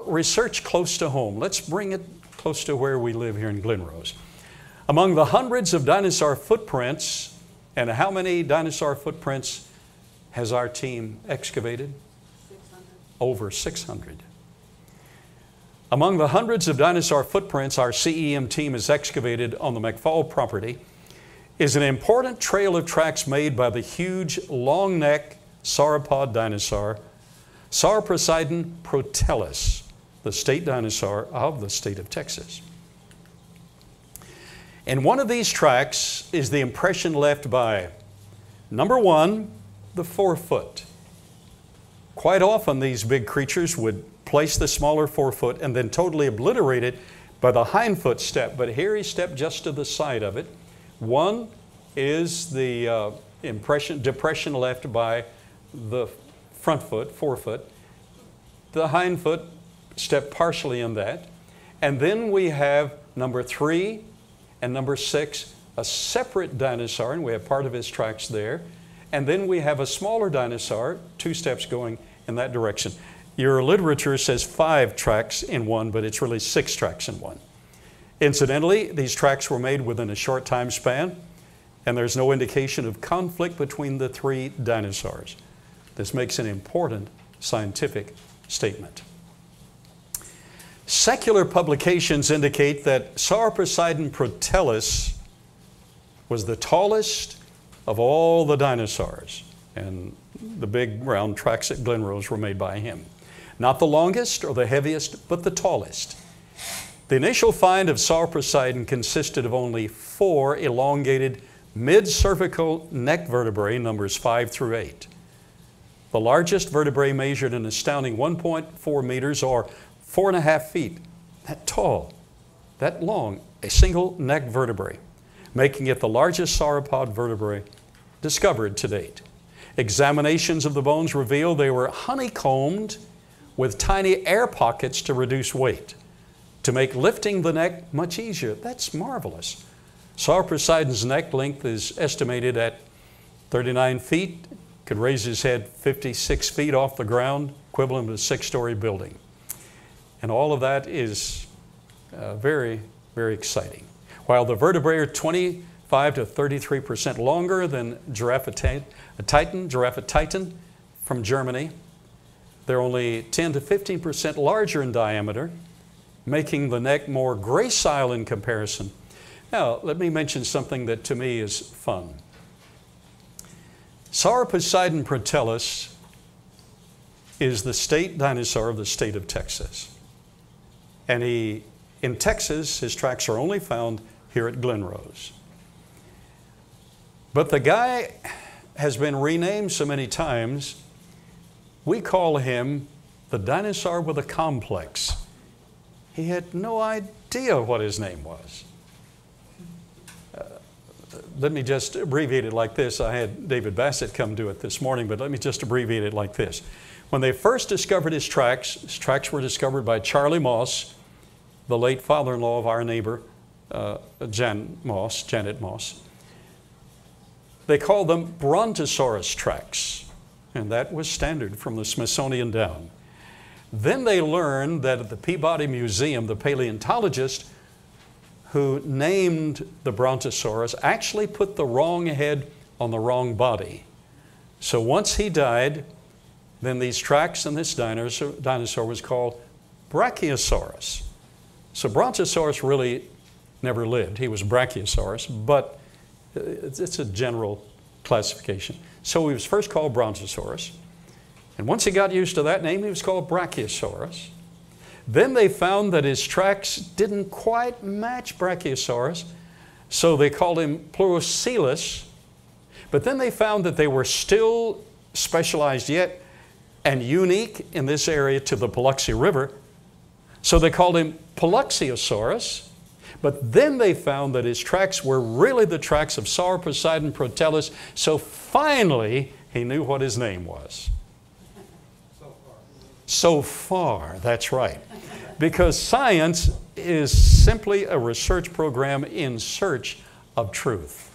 research close to home. Let's bring it close to where we live here in Glen Rose. Among the hundreds of dinosaur footprints, and how many dinosaur footprints has our team excavated? 600. Over 600. Among the hundreds of dinosaur footprints our CEM team has excavated on the McFall property is an important trail of tracks made by the huge long-neck sauropod dinosaur, Sauroposeidon Protelis, the state dinosaur of the state of Texas. And one of these tracks is the impression left by, number one, the forefoot. Quite often these big creatures would place the smaller forefoot and then totally obliterate it by the hindfoot step. But here he stepped just to the side of it. One is the depression left by the front foot, forefoot. The hindfoot stepped partially in that. And then we have number 3 and number 6, a separate dinosaur, and we have part of his tracks there. And then we have a smaller dinosaur, 2 steps going in that direction. Your literature says 5 tracks in one, but it's really 6 tracks in one. Incidentally, these tracks were made within a short time span, and there's no indication of conflict between the 3 dinosaurs. This makes an important scientific statement. Secular publications indicate that Sauroposeidon Protelis was the tallest of all the dinosaurs, and the big round tracks at Glen Rose were made by him. Not the longest or the heaviest, but the tallest. The initial find of Sauroposeidon consisted of only 4 elongated mid-cervical neck vertebrae, numbers 5 through 8. The largest vertebrae measured an astounding 1.4 meters or 4.5 feet. That tall, that long, a single neck vertebrae, making it the largest sauropod vertebrae discovered to date. Examinations of the bones reveal they were honeycombed with tiny air pockets to reduce weight, to make lifting the neck much easier. That's marvelous. Sauroposeidon's neck length is estimated at 39 feet, could raise his head 56 feet off the ground, equivalent to a 6-story building. And all of that is very, very exciting. While the vertebrae are 25 to 33% longer than Giraffatitan from Germany, they're only 10 to 15% larger in diameter, making the neck more gracile in comparison. Now, let me mention something that to me is fun. Sauroposeidon Protelis is the state dinosaur of the state of Texas. And in Texas, his tracks are only found here at Glen Rose. But the guy has been renamed so many times, we call him the dinosaur with a complex. He had no idea what his name was. Let me just abbreviate it like this. I had David Bassett come do it this morning, but let me just abbreviate it like this. When they first discovered his tracks were discovered by Charlie Moss, the late father-in-law of our neighbor, Janet Moss. They called them Brontosaurus tracks, and that was standard from the Smithsonian down. Then they learned that at the Peabody Museum, the paleontologist who named the Brontosaurus actually put the wrong head on the wrong body. So once he died, then these tracks and this dinosaur was called Brachiosaurus. So Brontosaurus really never lived. He was Brachiosaurus, but it's a general classification. So he was first called Brontosaurus. And once he got used to that name, he was called Brachiosaurus. Then they found that his tracks didn't quite match Brachiosaurus, so they called him Protelis. But then they found that they were still specialized yet and unique in this area to the Biloxi River, so they called him Paluxiosaurus. But then they found that his tracks were really the tracks of Sauroposeidon Protelis, so finally he knew what his name was. So far, that's right. Because science is simply a research program in search of truth.